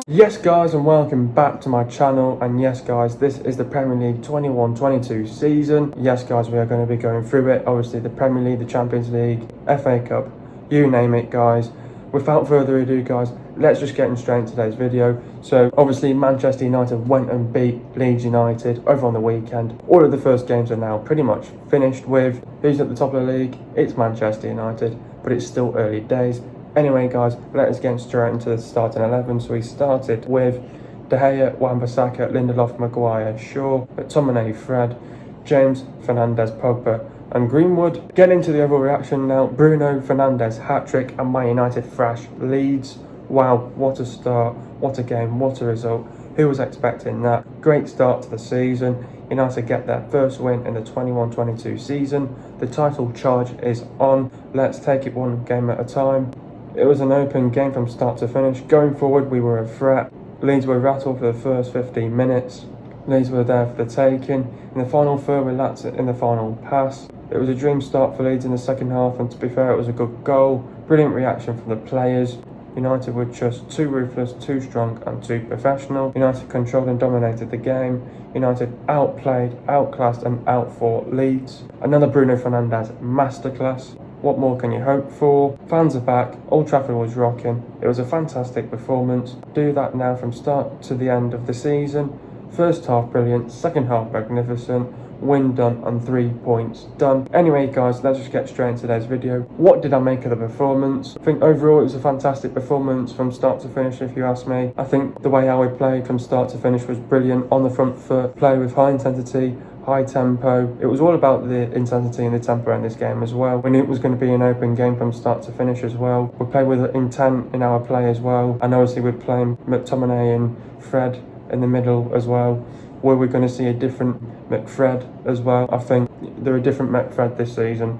Yes guys, and welcome back to my channel. And yes guys, this is the Premier League 21-22 season. Yes guys, we are going to be going through it. Obviously the Premier League, the Champions League, FA Cup, you name it guys. Without further ado guys, let's just get straight into today's video. So obviously Manchester United went and beat Leeds United over on the weekend. All of the first games are now pretty much finished with. Who's at the top of the league? It's Manchester United, but it's still early days. Anyway guys, let us get straight into the starting 11. So we started with De Gea, Wan-Bissaka, Lindelof, Maguire, Shaw, McTominay, Fred, James, Fernandes, Pogba and Greenwood. Getting into the overall reaction now, Bruno Fernandes, hat-trick and Man United thrash Leeds. Wow, what a start, what a game, what a result. Who was expecting that? Great start to the season. United get their first win in the 21-22 season. The title charge is on. Let's take it one game at a time. It was an open game from start to finish. Going forward, we were a threat. Leeds were rattled for the first 15 minutes. Leeds were there for the taking. In the final third, we lacked it in the final pass. It was a dream start for Leeds in the second half, and to be fair, it was a good goal. Brilliant reaction from the players. United were just too ruthless, too strong and too professional. United controlled and dominated the game. United outplayed, outclassed and outfought Leeds. Another Bruno Fernandes masterclass. What more can you hope for? Fans are back, Old Trafford was rocking. It was a fantastic performance. Do that now from start to the end of the season. First half brilliant, second half magnificent. Win done and 3 points done. Anyway guys, let's just get straight into today's video. What did I make of the performance? I think overall it was a fantastic performance from start to finish if you ask me. I think the way how we played from start to finish was brilliant. On the front foot, play with high intensity, high tempo. It was all about the intensity and the tempo in this game as well. We knew it was going to be an open game from start to finish as well. We played with intent in our play as well. And obviously we're playing McTominay and Fred in the middle as well. Were we going to see a different McFred as well? I think there are different McFred this season.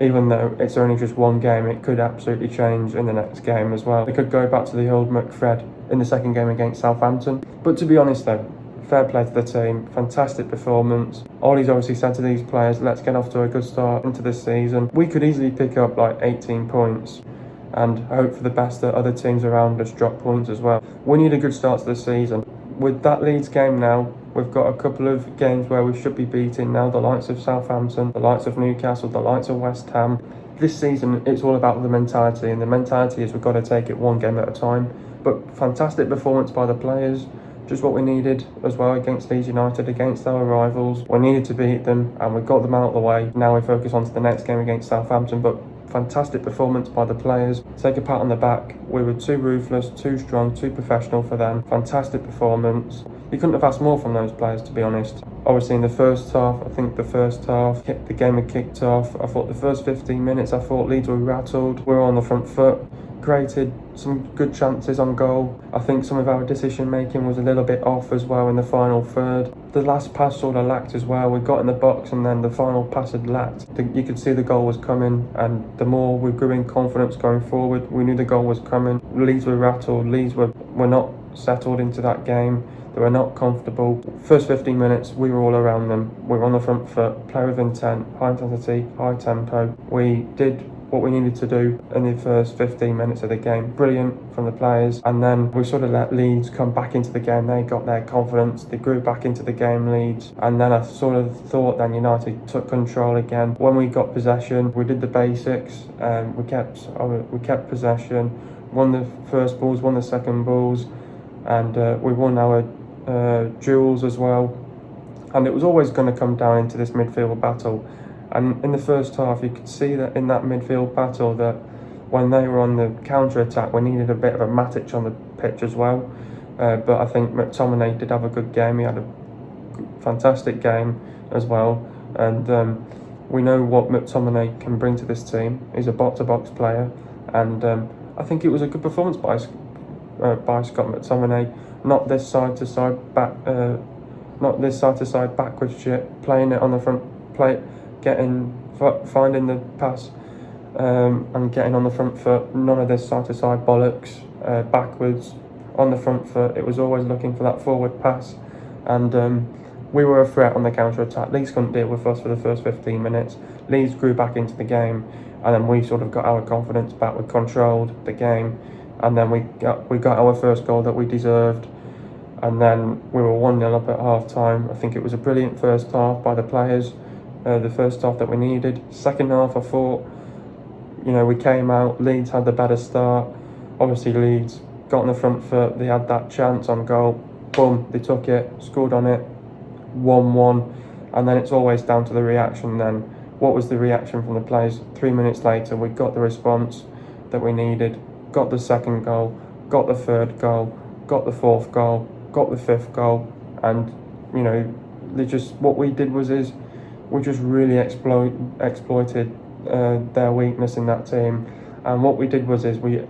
Even though it's only just one game, it could absolutely change in the next game as well. We could go back to the old McFred in the second game against Southampton. But to be honest though, fair play to the team, fantastic performance. Ollie's obviously said to these players, let's get off to a good start into this season. We could easily pick up like 18 points and hope for the best that other teams around us drop points as well. We need a good start to the season. With that Leeds game now, we've got a couple of games where we should be beating now, the likes of Southampton, the likes of Newcastle, the likes of West Ham. This season, it's all about the mentality, and the mentality is we've got to take it one game at a time. But fantastic performance by the players, just what we needed as well against Leeds United, against our rivals. We needed to beat them, and we got them out of the way. Now we focus on to the next game against Southampton, but fantastic performance by the players. Take a pat on the back. We were too ruthless, too strong, too professional for them. Fantastic performance. You couldn't have asked more from those players, to be honest. Obviously in the first half, I think the first half, the game had kicked off. I thought the first 15 minutes, I thought Leeds were rattled. We were on the front foot, created some good chances on goal. I think some of our decision making was a little bit off as well in the final third. The last pass sort of lacked as well. We got in the box and then the final pass had lacked. You could see the goal was coming, and the more we grew in confidence going forward, we knew the goal was coming. Leeds were rattled. Leeds were not settled into that game. They were not comfortable. First 15 minutes, we were all around them. We were on the front foot, play with intent, high intensity, high tempo. We did what we needed to do in the first 15 minutes of the game. Brilliant from the players. And then we sort of let Leeds come back into the game. They got their confidence. They grew back into the game, Leeds. And then I sort of thought then United took control again. When we got possession, we did the basics. We kept possession, won the first balls, won the second balls, and we won our duels as well. And it was always going to come down into this midfield battle. And in the first half, you could see that in that midfield battle that when they were on the counter-attack, we needed a bit of a Matic on the pitch as well. But I think McTominay did have a good game. He had a fantastic game as well. And we know what McTominay can bring to this team. He's a box-to-box player. And I think it was a good performance by Scott McTominay. Not this side-to-side backwards shit. Playing it on the front plate. Finding the pass and getting on the front foot. None of this side-to-side bollocks, backwards, on the front foot. It was always looking for that forward pass, and we were a threat on the counter-attack. Leeds couldn't deal with us for the first 15 minutes. Leeds grew back into the game, and then we sort of got our confidence back. We controlled the game, and then we got our first goal that we deserved, and then we were 1-0 up at half time. I think it was a brilliant first half by the players, the first half that we needed. Second half, I thought, we came out, Leeds had the better start. Obviously Leeds got on the front foot, they had that chance on goal, boom, they took it, scored on it, 1-1, and then it's always down to the reaction then. What was the reaction from the players? 3 minutes later, we got the response that we needed, got the second goal, got the third goal, got the fourth goal, got the fifth goal, and what we did was we just really exploited their weakness in that team. And what we did was the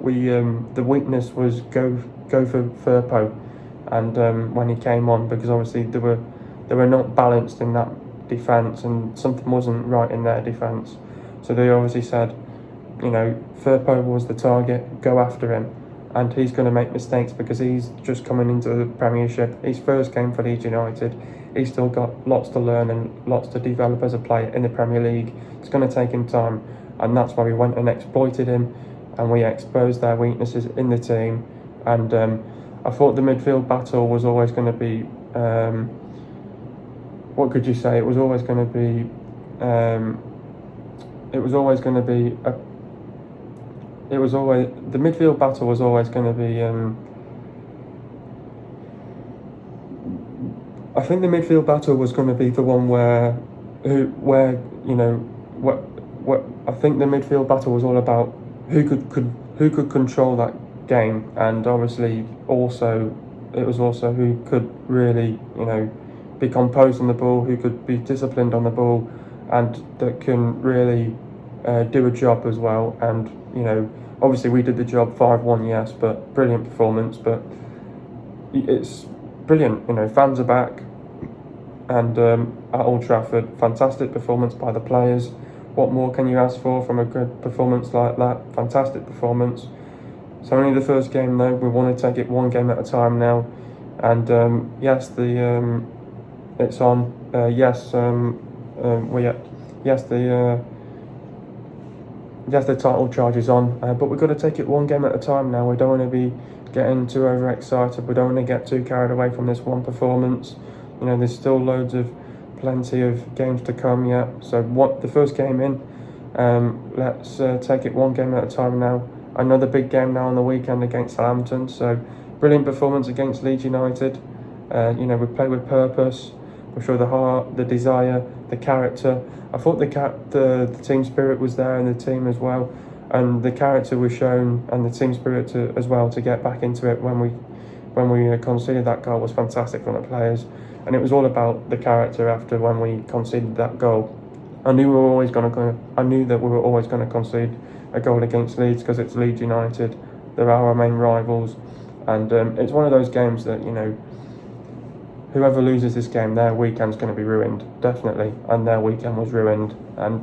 weakness was go for Firpo, and when he came on, because obviously they were not balanced in that defence, and something wasn't right in their defence. So they obviously said, Firpo was the target, go after him, and he's going to make mistakes because he's just coming into the Premiership. His first game for Leeds United, he's still got lots to learn and lots to develop as a player in the Premier League. It's going to take him time, and that's why we went and exploited him, and we exposed their weaknesses in the team. And I thought the midfield battle was always going to be, what could you say? It was always going to be, the midfield battle was always going to be, I think the midfield battle was going to be the one I think the midfield battle was all about who could control that game, and obviously it was also who could really, be composed on the ball, who could be disciplined on the ball, and that can really do a job as well. And obviously we did the job, 5-1, yes, but brilliant performance. But it's brilliant, fans are back, and at Old Trafford, fantastic performance by the players. What more can you ask for from a good performance like that? Fantastic performance. It's only the first game though, we want to take it one game at a time now. And yes, it's on. The title charge is on, but we've got to take it one game at a time now. We don't want to be getting too overexcited. We don't want to get too carried away from this one performance. There's still plenty of games to come yet. So the first game in, let's take it one game at a time now. Another big game now on the weekend against Southampton. So brilliant performance against Leeds United. We play with purpose. We show the heart, the desire, the character. I thought the team spirit was there in the team as well, and the character was shown, and the team spirit as well to get back into it when we conceded that goal was fantastic from the players, and it was all about the character after when we conceded that goal. I knew that we were always going to concede a goal against Leeds because it's Leeds United. They're our main rivals, and it's one of those games that whoever loses this game, their weekend's going to be ruined, definitely, and their weekend was ruined. And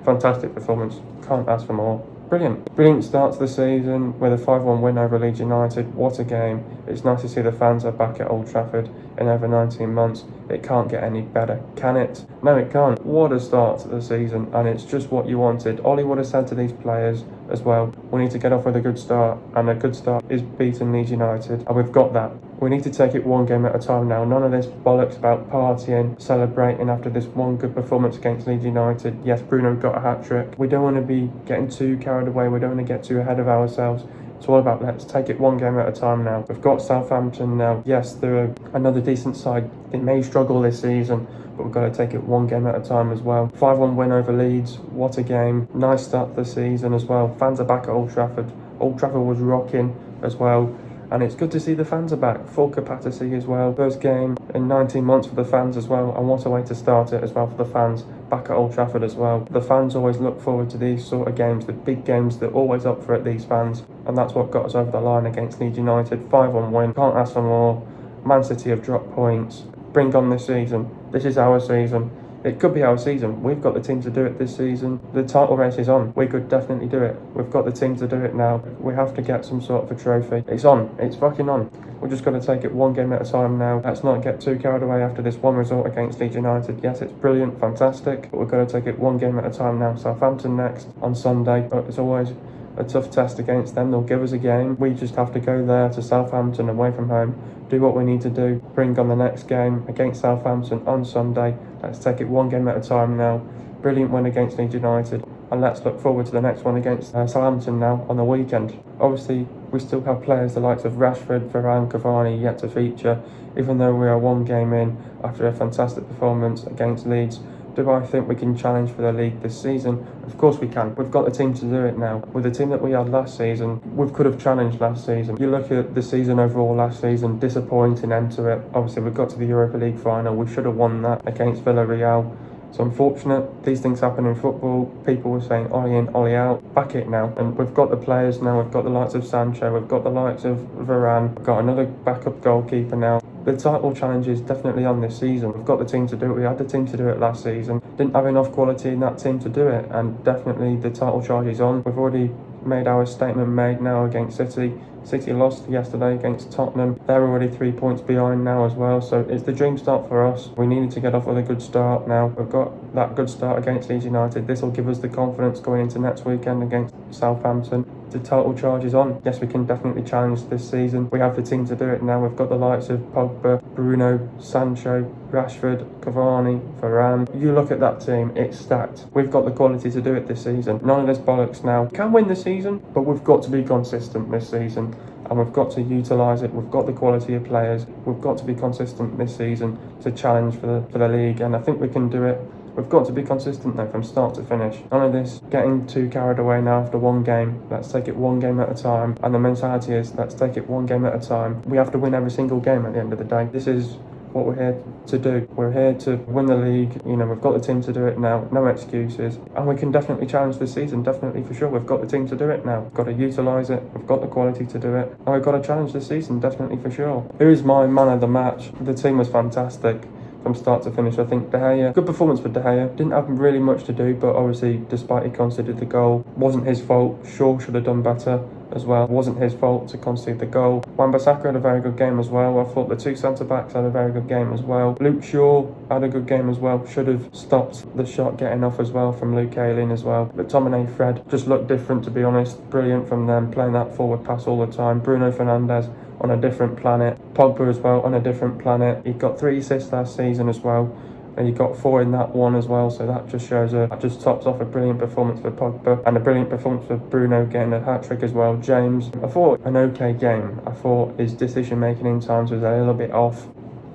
fantastic performance, can't ask for more. Brilliant start to the season with a 5-1 win over Leeds United. What a game. It's nice to see the fans are back at Old Trafford in over 19 months. It can't get any better, can it? No, it can't. What a start to the season, and it's just what you wanted. Ollie would have said to these players as well, we need to get off with a good start, and a good start is beating Leeds United, and we've got that. We need to take it one game at a time now. None of this bollocks about partying, celebrating after this one good performance against Leeds United. Yes, Bruno got a hat-trick. We don't want to be getting too carried away. We don't want to get too ahead of ourselves. It's all about let's take it one game at a time now. We've got Southampton now. Yes, they're another decent side. They may struggle this season, but we've got to take it one game at a time as well. 5-1 win over Leeds. What a game. Nice start to the season as well. Fans are back at Old Trafford. Old Trafford was rocking as well. And it's good to see the fans are back, full capacity as well. First game in 19 months for the fans as well, and what a way to start it as well for the fans back at Old Trafford as well. The fans always look forward to these sort of games, the big games. They're always up for it, these fans, and that's what got us over the line against Leeds United. 5-1 win, can't ask for more. Man City have dropped points. Bring on this season. This is our season. It could be our season. We've got the team to do it this season. The title race is on. We could definitely do it. We've got the team to do it now. We have to get some sort of a trophy. It's on. It's fucking on. We're just going to take it one game at a time now. Let's not get too carried away after this one result against Leeds United. Yes, it's brilliant, fantastic, but we're going to take it one game at a time now. Southampton next on Sunday, but it's always a tough test against them. They'll give us a game. We just have to go there to Southampton away from home, do what we need to do, bring on the next game against Southampton on Sunday. Let's take it one game at a time now. Brilliant win against Leeds United, and let's look forward to the next one against Southampton now on the weekend. Obviously, we still have players the likes of Rashford, Varane, Cavani yet to feature, even though we are one game in after a fantastic performance against Leeds. Do I think we can challenge for the league this season? Of course we can. We've got the team to do it now. With the team that we had last season, we could have challenged last season. You look at the season overall last season, disappointing end to it. Obviously, we got to the Europa League final. We should have won that against Villarreal. It's unfortunate. These things happen in football. People were saying Ollie in, Ollie out. Back it now. And we've got the players now. We've got the likes of Sancho. We've got the likes of Varane. We've got another backup goalkeeper now. The title challenge is definitely on this season. We've got the team to do it. We had the team to do it last season. Didn't have enough quality in that team to do it. And definitely the title charge is on. We've already made our statement made now against City. City lost yesterday against Tottenham. They're already 3 points behind now as well. So it's the dream start for us. We needed to get off with a good start now. We've got that good start against Leeds United. This will give us the confidence going into next weekend against Southampton. The title charge is on. Yes, we can definitely challenge this season. We have the team to do it now. We've got the likes of Pogba, Bruno, Sancho, Rashford, Cavani, Varane. You look at that team, it's stacked. We've got the quality to do it this season. None of this bollocks now. Can win the season, but we've got to be consistent this season. And we've got to utilise it. We've got the quality of players. We've got to be consistent this season to challenge for the league. And I think we can do it. We've got to be consistent though from start to finish. None of this getting too carried away now after one game. Let's take it one game at a time. And the mentality is let's take it one game at a time. We have to win every single game at the end of the day. This is what we're here to do. We're here to win the league. You know, we've got the team to do it now. No excuses. And we can definitely challenge this season, definitely for sure. We've got the team to do it now. We've got to utilise it. We've got the quality to do it. And we've got to challenge this season, definitely for sure. Who is my man of the match? The team was fantastic from start to finish. I think De Gea, good performance for De Gea. Didn't have really much to do, but obviously, despite he conceded the goal, wasn't his fault. Shaw should have done better as well. It wasn't his fault to concede the goal. Wan-Bissaka had a very good game as well. I thought the two centre-backs had a very good game as well. Luke Shaw had a good game as well. Should have stopped the shot getting off as well from Luke Ayling as well. But McTominay, Fred just looked different, to be honest. Brilliant from them, playing that forward pass all the time. Bruno Fernandes on a different planet. Pogba as well on a different planet. He got 3 assists last season as well. And he got 4 in that one as well, so that just shows that just tops off a brilliant performance for Pogba and a brilliant performance for Bruno getting a hat-trick as well. James, I thought an okay game. I thought his decision making in times was a little bit off.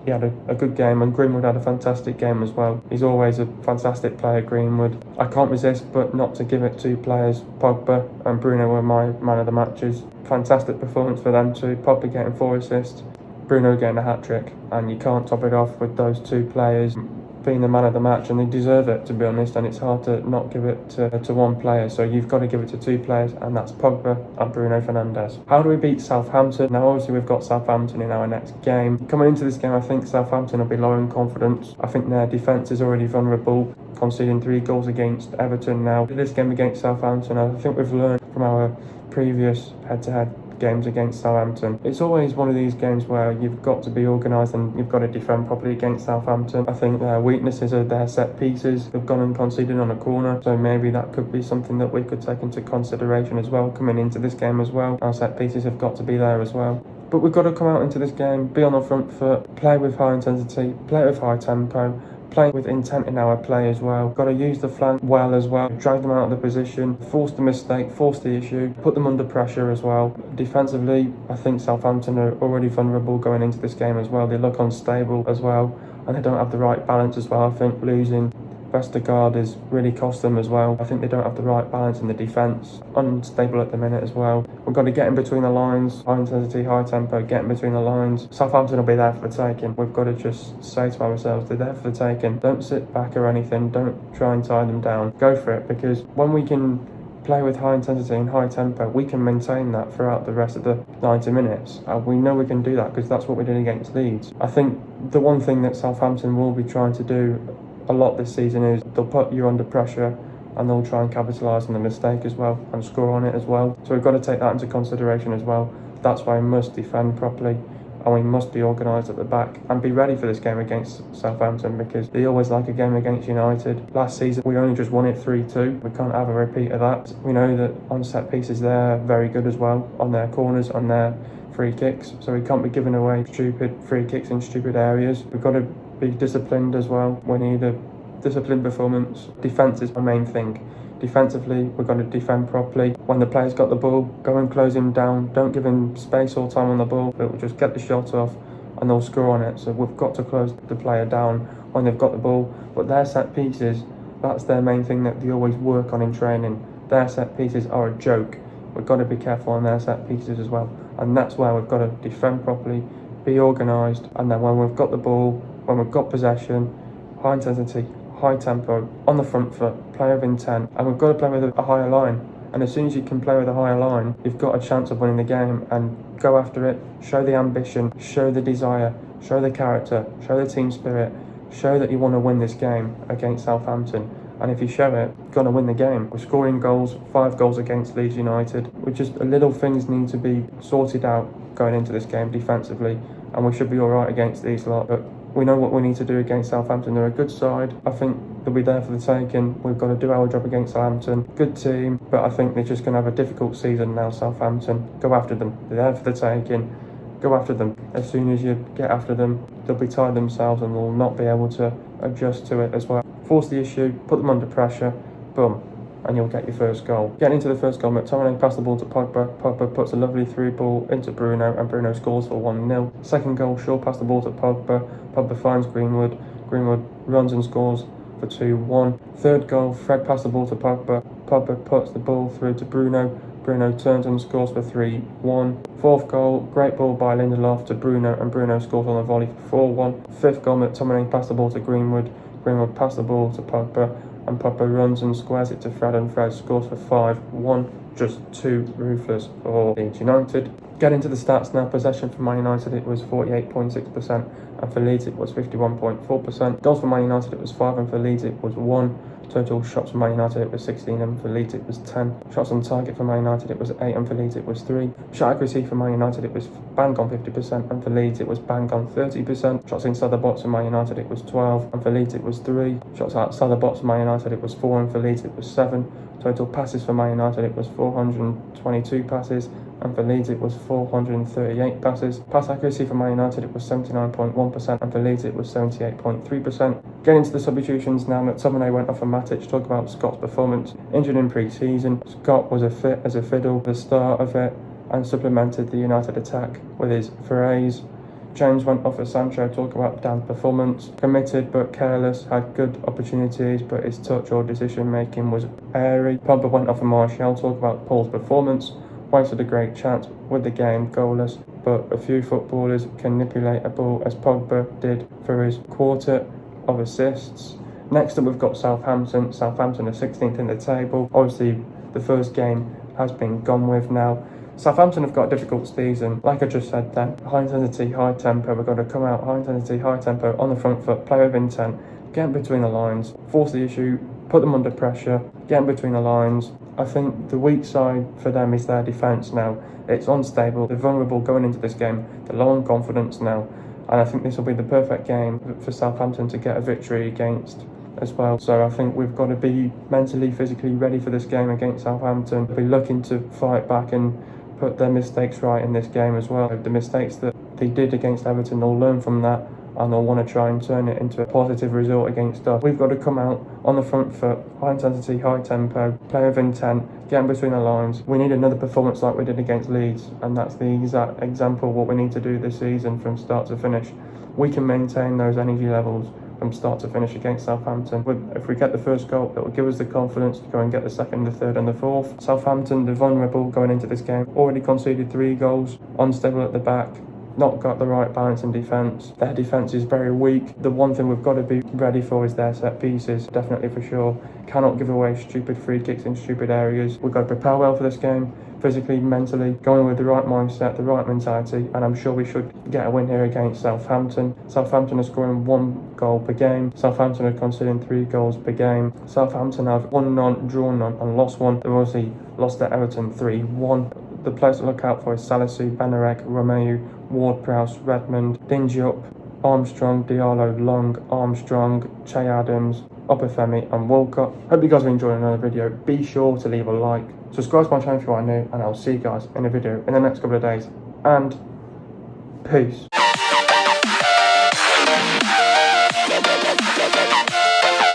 He had a good game, and Greenwood had a fantastic game as well. He's always a fantastic player, Greenwood. I can't resist but not to give it to players. Pogba and Bruno were my man of the matches. Fantastic performance for them too. Pogba getting 4 assists, Bruno getting a hat-trick, and you can't top it off with those two players being the man of the match, and they deserve it, to be honest, and it's hard to not give it to one player, so you've got to give it to 2 players, and that's Pogba and Bruno Fernandes. How do we beat Southampton? Now obviously we've got Southampton in our next game. Coming into this game, I think Southampton will be low in confidence. I think their defence is already vulnerable, conceding 3 goals against Everton now. This game against Southampton, I think we've learned from our previous head-to-head games against Southampton. It's always one of these games where you've got to be organised and you've got to defend properly against Southampton. I think their weaknesses are their set pieces. They've gone and conceded on a corner, so maybe that could be something that we could take into consideration as well coming into this game as well. Our set pieces have got to be there as well. But we've got to come out into this game, be on the front foot, play with high intensity, play with high tempo, play with intent in our play as well. Got to use the flank well as well, drag them out of the position, force the mistake, force the issue, put them under pressure as well. Defensively, I think Southampton are already vulnerable going into this game as well. They look unstable as well, and they don't have the right balance as well. I think losing Vestergaard has really cost them as well. I think they don't have the right balance in the defence. Unstable at the minute as well. We've got to get in between the lines, high intensity, high tempo, get in between the lines. Southampton will be there for the taking. We've got to just say to ourselves, they're there for the taking. Don't sit back or anything. Don't try and tie them down. Go for it, because when we can play with high intensity and high tempo, we can maintain that throughout the rest of the 90 minutes. We know we can do that because that's what we did against Leeds. I think the one thing that Southampton will be trying to do a lot this season is they'll put you under pressure and they'll try and capitalise on the mistake as well and score on it as well. So we've got to take that into consideration as well. That's why we must defend properly and we must be organised at the back and be ready for this game against Southampton, because they always like a game against United. Last season we only just won it 3-2. We can't have a repeat of that. We know that on set pieces they're very good as well, on their corners, on their free kicks, so we can't be giving away stupid free kicks in stupid areas. We've got to be disciplined as well. We need a disciplined performance. Defence is the main thing. Defensively, we've got to defend properly. When the player's got the ball, go and close him down. Don't give him space or time on the ball. It will just get the shot off and they'll score on it. So we've got to close the player down when they've got the ball. But their set pieces, that's their main thing that they always work on in training. Their set pieces are a joke. We've got to be careful on their set pieces as well. And that's where we've got to defend properly, be organised. And then when we've got the ball, when we've got possession, high intensity, high tempo, on the front foot, play with intent, and we've got to play with a higher line. And as soon as you can play with a higher line, you've got a chance of winning the game. And go after it, show the ambition, show the desire, show the character, show the team spirit, show that you want to win this game against Southampton. And if you show it, you're going to win the game. We're scoring goals, 5 goals against Leeds United. Little things need to be sorted out going into this game defensively, and we should be all right against these lot. But we know what we need to do against Southampton. They're a good side. I think they'll be there for the taking. We've got to do our job against Southampton. Good team, but I think they're just going to have a difficult season now, Southampton. Go after them. They're there for the taking. Go after them. As soon as you get after them, they'll be tired themselves and they'll not be able to adjust to it as well. Force the issue, put them under pressure, boom, and you'll get your first goal. Getting into the first goal, McTominay passed the ball to Pogba. Pogba puts a lovely through ball into Bruno, and Bruno scores for 1-0. Second goal, Shaw passed the ball to Pogba. Pogba finds Greenwood. Greenwood runs and scores for 2-1. Third goal, Fred passed the ball to Pogba. Pogba puts the ball through to Bruno. Bruno turns and scores for 3-1. Fourth goal, great ball by Lindelof to Bruno, and Bruno scores on a volley for 4-1. Fifth goal, McTominay passed the ball to Greenwood. Greenwood passed the ball to Pogba, and Pogba runs and squares it to Fred, and Fred scores for 5-1. Just too ruthless for Leeds United. Getting to the stats now, possession for Man United it was 48.6%, and for Leeds it was 51.4%. Goals for Man United it was 5, and for Leeds it was 1. Total shots for Man United it was 16, and for Leeds it was 10. Shots on target for Man United it was 8, and for Leeds it was 3. Shot accuracy for Man United it was bang on 50%, and for Leeds it was bang on 30%. Shots inside the box for Man United it was 12, and for Leeds it was 3. Shots outside the box for Man United it was 4, and for Leeds it was 7. Total passes for Man United it was 422 passes, and for Leeds it was 438 passes. Pass accuracy for Man United it was 79.1%, and for Leeds it was 78.3%. Getting into the substitutions now, McTominay went off for Matic. Talk about Scott's performance. Injured in pre-season, Scott was fit as a fiddle at the start of it and supplemented the United attack with his forays. James went off for Sancho. Talk about Dan's performance. Committed but careless, had good opportunities but his touch or decision making was airy. Pogba went off for Martial. Talk about Paul's performance. Wasted a great chance with the game, goalless, but a few footballers can manipulate a ball as Pogba did for his quartet of assists. Next up we've got Southampton. Southampton are 16th in the table. Obviously the first game has been gone with now. Southampton have got a difficult season. Like I just said then, high intensity, high tempo. We've got to come out high intensity, high tempo, on the front foot, play with intent, get in between the lines, force the issue, put them under pressure, get in between the lines. I think the weak side for them is their defence now. It's unstable, they're vulnerable going into this game, they're low on confidence now, and I think this will be the perfect game for Southampton to get a victory against as well. So I think we've got to be mentally, physically ready for this game against Southampton. Be looking to fight back and put their mistakes right in this game as well. The mistakes that they did against Everton, they'll learn from that and they'll want to try and turn it into a positive result against us. We've got to come out on the front foot, high intensity, high tempo, play with intent, get in between the lines. We need another performance like we did against Leeds, and that's the exact example of what we need to do this season from start to finish. We can maintain those energy levels from start to finish against Southampton. If we get the first goal, it will give us the confidence to go and get the second, the third and the fourth. Southampton, they're vulnerable going into this game. Already conceded 3 goals, unstable at the back. not got the right balance in defence. Their defence is very weak. The one thing we've got to be ready for is their set pieces, definitely for sure. Cannot give away stupid free kicks in stupid areas. We've got to prepare well for this game, physically, mentally, going with the right mindset, the right mentality, and I'm sure we should get a win here against Southampton. Southampton are scoring 1 goal per game. Southampton are conceding 3 goals per game. Southampton have won none, drawn none, and lost 1. They've obviously lost to Everton 3-1. The players to look out for is Salisu, Benarek, Romeu, Ward-Prowse, Redmond, Dingiup, Armstrong, Diallo, Long, Armstrong, Che Adams, Obafemi and Walcott. Hope you guys are enjoying another video. Be sure to leave a like, subscribe to my channel if you are new, and I'll see you guys in a video in the next couple of days. And peace.